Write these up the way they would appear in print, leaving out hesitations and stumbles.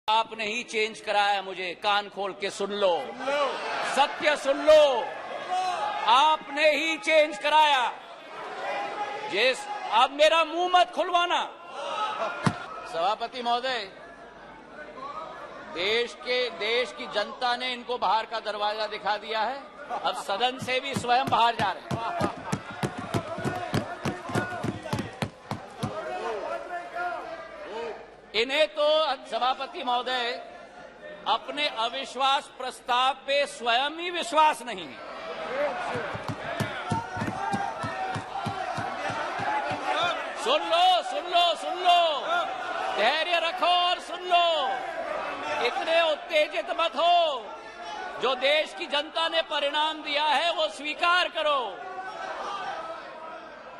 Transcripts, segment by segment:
आपने ही चेंज कराया मुझे, कान खोल के सुन लो, सत्य सुन लो, आपने ही चेंज कराया। अब मेरा मुंह मत खुलवाना। सभापति महोदय, देश की जनता ने इनको बाहर का दरवाजा दिखा दिया है, अब सदन से भी स्वयं बाहर जा रहे हैं। इन्हें तो सभापति महोदय अपने अविश्वास प्रस्ताव पे स्वयं ही विश्वास नहीं है। सुन लो, धैर्य रखो और सुन लो, इतने उत्तेजित मत हो। जो देश की जनता ने परिणाम दिया है वो स्वीकार करो।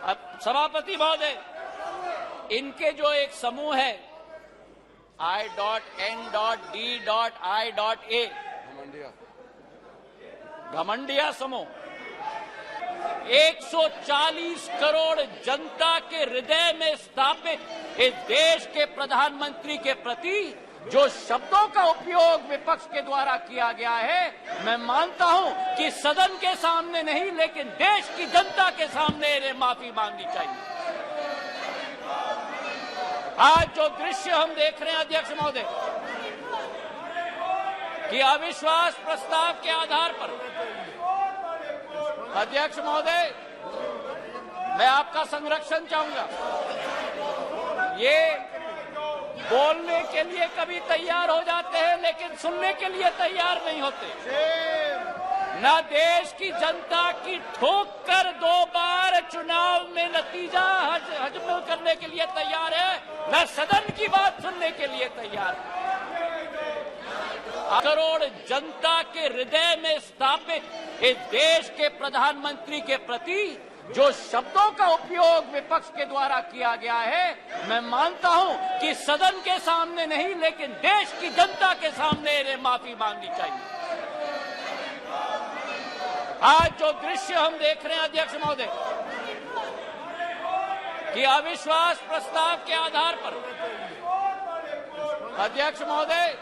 अब सभापति महोदय, इनके जो एक समूह है I.N.D.I.A घमंडिया समूह 140 करोड़ जनता के हृदय में स्थापित इस देश के प्रधानमंत्री के प्रति जो शब्दों का उपयोग विपक्ष के द्वारा किया गया है, मैं मानता हूं कि सदन के सामने नहीं लेकिन देश की जनता के सामने इन्हें माफी मांगनी चाहिए। आज जो दृश्य हम देख रहे हैं अध्यक्ष महोदय, कि अविश्वास प्रस्ताव के आधार पर, अध्यक्ष महोदय मैं आपका संरक्षण चाहूंगा। ये बोलने के लिए कभी तैयार हो जाते हैं लेकिन सुनने के लिए तैयार नहीं होते। न देश की जनता की ठोक कर 2 बार चुनाव में नतीजा हजम करने के लिए तैयार है, न सदन की बात सुनने के लिए तैयार है। करोड़ जनता के हृदय में स्थापित इस देश के प्रधानमंत्री के प्रति जो शब्दों का उपयोग विपक्ष के द्वारा किया गया है, मैं मानता हूं कि सदन के सामने नहीं लेकिन देश की जनता के सामने इन्हें माफी मांगनी चाहिए। आज जो दृश्य हम देख रहे हैं अध्यक्ष महोदय, कि अविश्वास प्रस्ताव के आधार पर, अध्यक्ष महोदय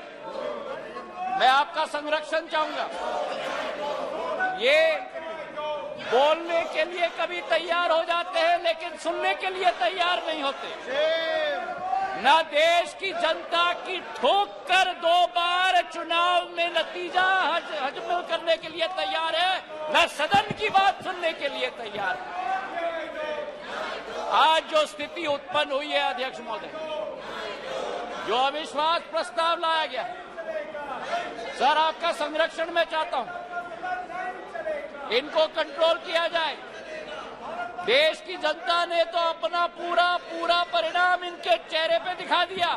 मैं आपका संरक्षण चाहूंगा। ये बोलने के लिए कभी तैयार हो जाते हैं लेकिन सुनने के लिए तैयार नहीं होते। न देश की जनता की ठोक कर 2 बार चुनाव में नतीजा हजम करने के लिए तैयार है, न सदन की बात सुनने के लिए तैयार है। आज जो स्थिति उत्पन्न हुई है अध्यक्ष महोदय, जो अविश्वास प्रस्ताव लाया गया, सर आपका संरक्षण मैं चाहता हूं, इनको कंट्रोल किया जाए। देश की जनता ने तो अपना पूरा परिणाम इनके चेहरे पे दिखा दिया।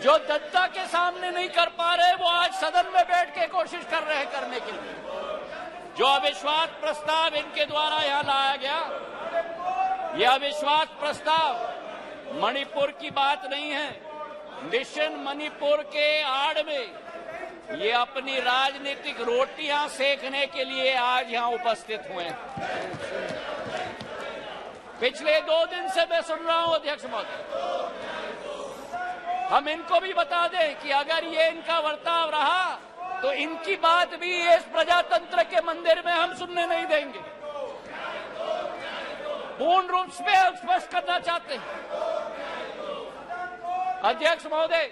जो जनता के सामने नहीं कर पा रहे वो आज सदन में बैठ के कोशिश कर रहे हैं करने के लिए। जो अविश्वास प्रस्ताव इनके द्वारा यहां लाया गया, यह अविश्वास प्रस्ताव मणिपुर की बात नहीं है। मिशन मणिपुर के आड़ में ये अपनी राजनीतिक रोटियां सेकने के लिए आज यहां उपस्थित हुए हैं। पिछले 2 दिन से मैं सुन रहा हूं अध्यक्ष महोदय, हम इनको भी बता दें कि अगर ये इनका वर्ताव रहा तो इनकी बात भी इस प्रजातंत्र के मंदिर में हम सुनने नहीं देंगे। पूर्ण रूप से स्पष्ट करना चाहते हैं अध्यक्ष महोदय,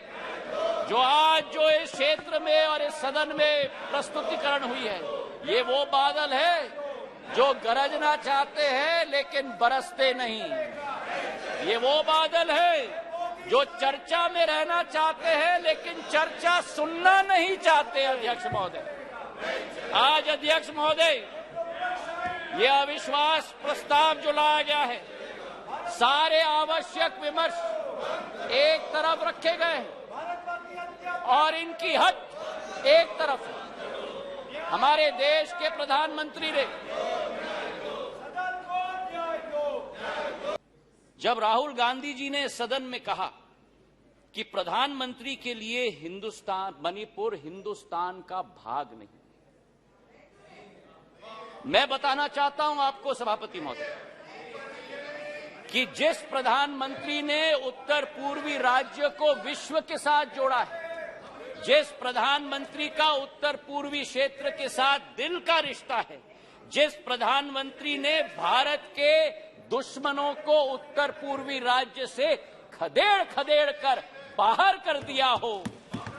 जो इस क्षेत्र में और इस सदन में प्रस्तुतिकरण हुई है, ये वो बादल है जो गरजना चाहते हैं लेकिन बरसते नहीं। ये वो बादल है जो चर्चा में रहना चाहते हैं लेकिन चर्चा सुनना नहीं चाहते। अध्यक्ष महोदय, आज अध्यक्ष महोदय ये अविश्वास प्रस्ताव जो लाया गया है, सारे आवश्यक विमर्श एक तरफ रखे गए हैं और इनकी हद एक तरफ है। हमारे देश के प्रधानमंत्री ने जब राहुल गांधी जी ने सदन में कहा कि प्रधानमंत्री के लिए मणिपुर हिंदुस्तान का भाग नहीं, मैं बताना चाहता हूं आपको सभापति महोदय कि जिस प्रधानमंत्री ने उत्तर पूर्वी राज्य को विश्व के साथ जोड़ा है, जिस प्रधानमंत्री का उत्तर पूर्वी क्षेत्र के साथ दिल का रिश्ता है, जिस प्रधानमंत्री ने भारत के दुश्मनों को उत्तर पूर्वी राज्य से खदेड़ खदेड़ कर बाहर कर दिया हो,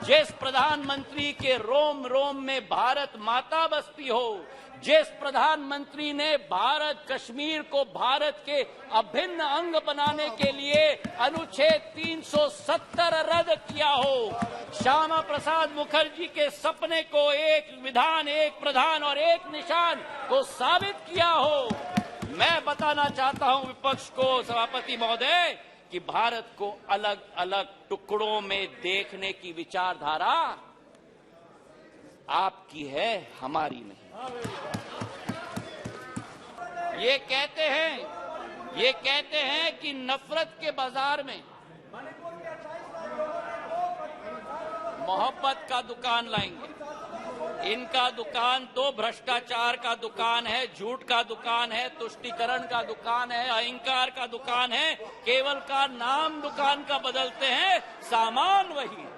जिस प्रधानमंत्री के रोम रोम में भारत माता बसती हो, जिस प्रधानमंत्री ने भारत कश्मीर को भारत के अभिन्न अंग बनाने के लिए अनुच्छेद 370 रद्द किया हो, श्यामा प्रसाद मुखर्जी के सपने को एक विधान, एक प्रधान और एक निशान को साबित किया हो। मैं बताना चाहता हूं विपक्ष को, सभापति महोदय, कि भारत को अलग अलग टुकड़ों में देखने की विचारधारा आपकी है, हमारी नहीं। ये कहते हैं कि नफरत के बाजार में मोहब्बत का दुकान लाएंगे। इनका दुकान तो भ्रष्टाचार का दुकान है, झूठ का दुकान है, तुष्टीकरण का दुकान है, अहंकार का दुकान है। केवल का नाम दुकान का बदलते हैं, सामान वही है।